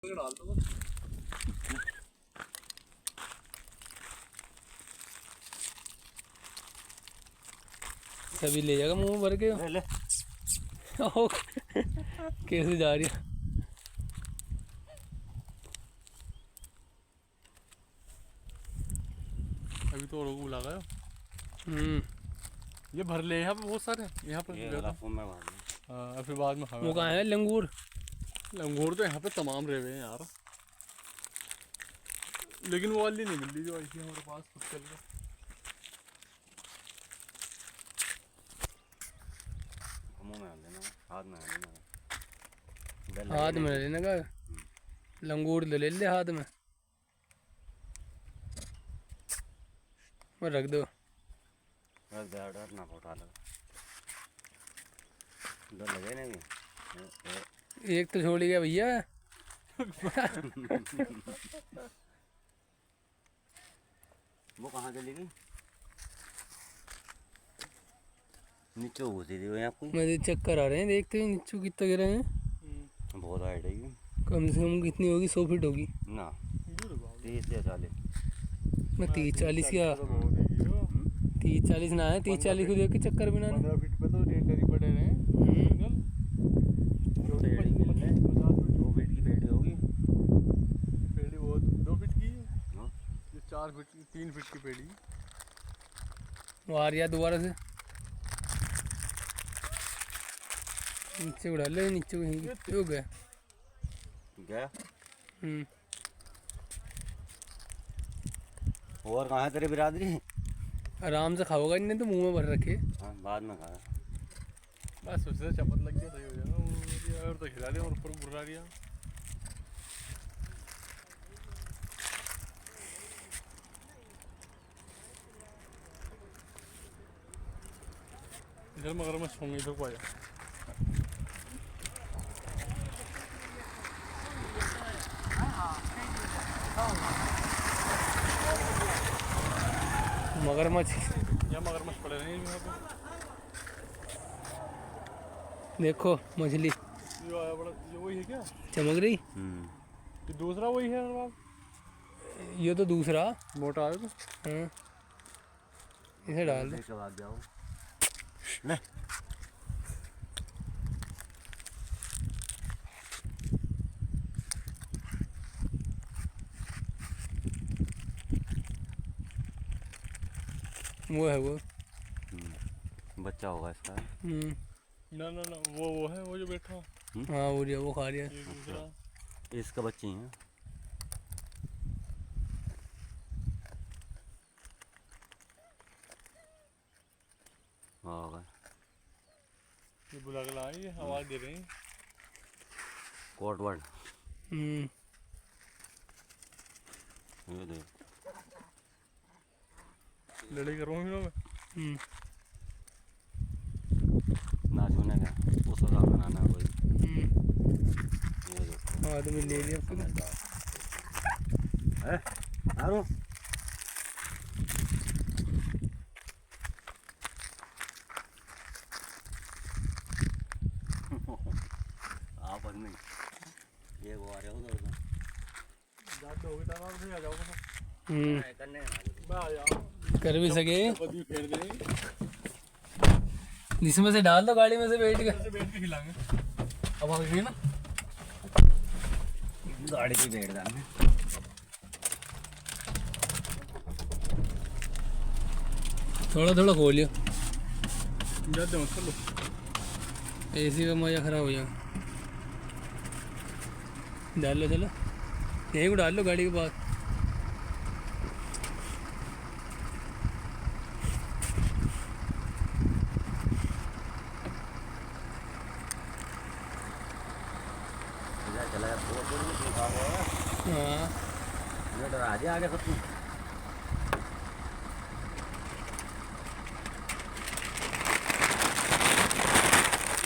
डाल दो सभी ले जाएगा मुंह भर के। ले ले कैसे जा रही है? अभी तो लोग बुला गया। हम्म। ये भर ले यहाँ पे बहुत सारे यहाँ पे। हाँ फिर बाद में वो कहाँ है लंगूर? लंगूर तो यहाँ पे तमाम रहे हुए हैं यार, लेकिन वो वाली नहीं मिल रही जो आई थी हमारे पास खुद चल के। हाथ में लेने का लंगूर ले ले हाथ में और रख दो। ना फोटा लगे नहीं। एक तो छोड़ गया भैया। वो कहाँ चली गई? नीचे घुसी थी वो आपको। मुझे चक्कर आ रहे हैं देखते हैं नीचे कितना गिरे हैं। बहुत हाइट है ये। कम से कम कितनी होगी? 100 फीट होगी ना 30 या 40। मैं 30-40 क्या 30-40 ना है 30-40 को देख के चक्कर भी ना 15 फीट पे तो टेंडर ही पड़े रहे हैं। 2 फीट की पेड़ी होगी। पेड़ी वो 2 फीट की है, ये 4 फीट 3 फीट की पेड़ी। वो आ रही है दोबारा से नीचे उड़ा ले नीचे कहीं हो गया। गया और कहाँ है तेरी बिरादरी? आराम से खाओगा नहीं तो मुंह में भर रखे। हाँ बाद में खाया। बस उससे चपत लग गया सही हो जाएगा। और तो खिला दिया और ऊपर बुर्रा दिया। इधर मगरमच्छ होंगे, इधर को आया। मगरमच्छ या मगरमच्छ पड़े नहीं यहाँ पे। देखो मछली ये आया बड़ा, ये वही है क्या? चमक रही। ये दूसरा वही है बाब। ये तो दूसरा मोटा है तो। हाँ इसे डाल दे। बाद जाओ ले। वो है वो बच्चा होगा इसका। ना ना ना वो है वो जो बैठा। हाँ वो खा रहा है। ये दूसरा इसका बच्चे ही है। होगा ये बुला के लाए, ये आवाज दे रही है। कोटवर्ड ये देख लड़ाई कर रहा हूँ मैं। ना छूने का उसका काम बनाना है कोई। ये देखो आदमी ले लिया है आरो। आप नहीं ये वो आ रहे हो उधर जाते होगे तो आराम से आ जाओगे। करने मैं आ जाओ कर भी सके। कभी फेर देंगे, इसमें से डाल दो गाड़ी में से बैठ के। ऐसे बैठ के खिलाएंगे। अब आ गई ना गाड़ी पे बैठ जाना। थोड़ा थोड़ा खोलियो जाते हो चलो। एसी का मजा खराब हो जाएगा। डाल लो चलो यहीं को डाल लो गाड़ी के पास। हाँ आगे आगे सब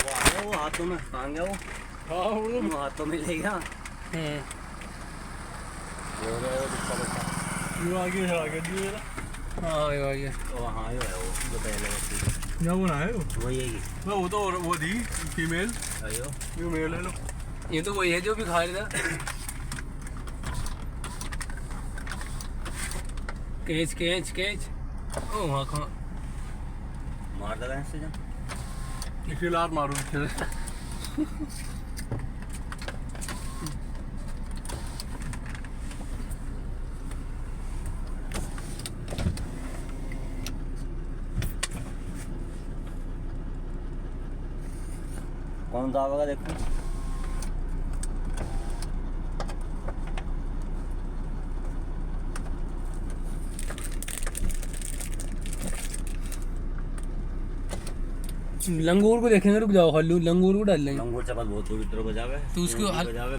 वो आ गया। वो हाथों में कहाँ गया? वो हाँ वो हाथों में ले गया। ये आगे है, आगे दिए ना। हाँ आ गया। हाँ ये है वो जो पहले बच्चे क्या बना है वो? वही है वो तो वो थी फीमेल, अयो ये मेल है लो। ये तो वही है जो भी खा रहा था। Catch catch catch. ओ हाँ कहाँ मार देगा इससे जब इसी लात मारूँ फिर कौन दावेगा देखो। लंगूर को देखेंगे, रुक जाओ, हल्लू लंगूर को डाल लेंगे। लंगूर चपल बहुत दूर तरह बजावे तो उसको बजावे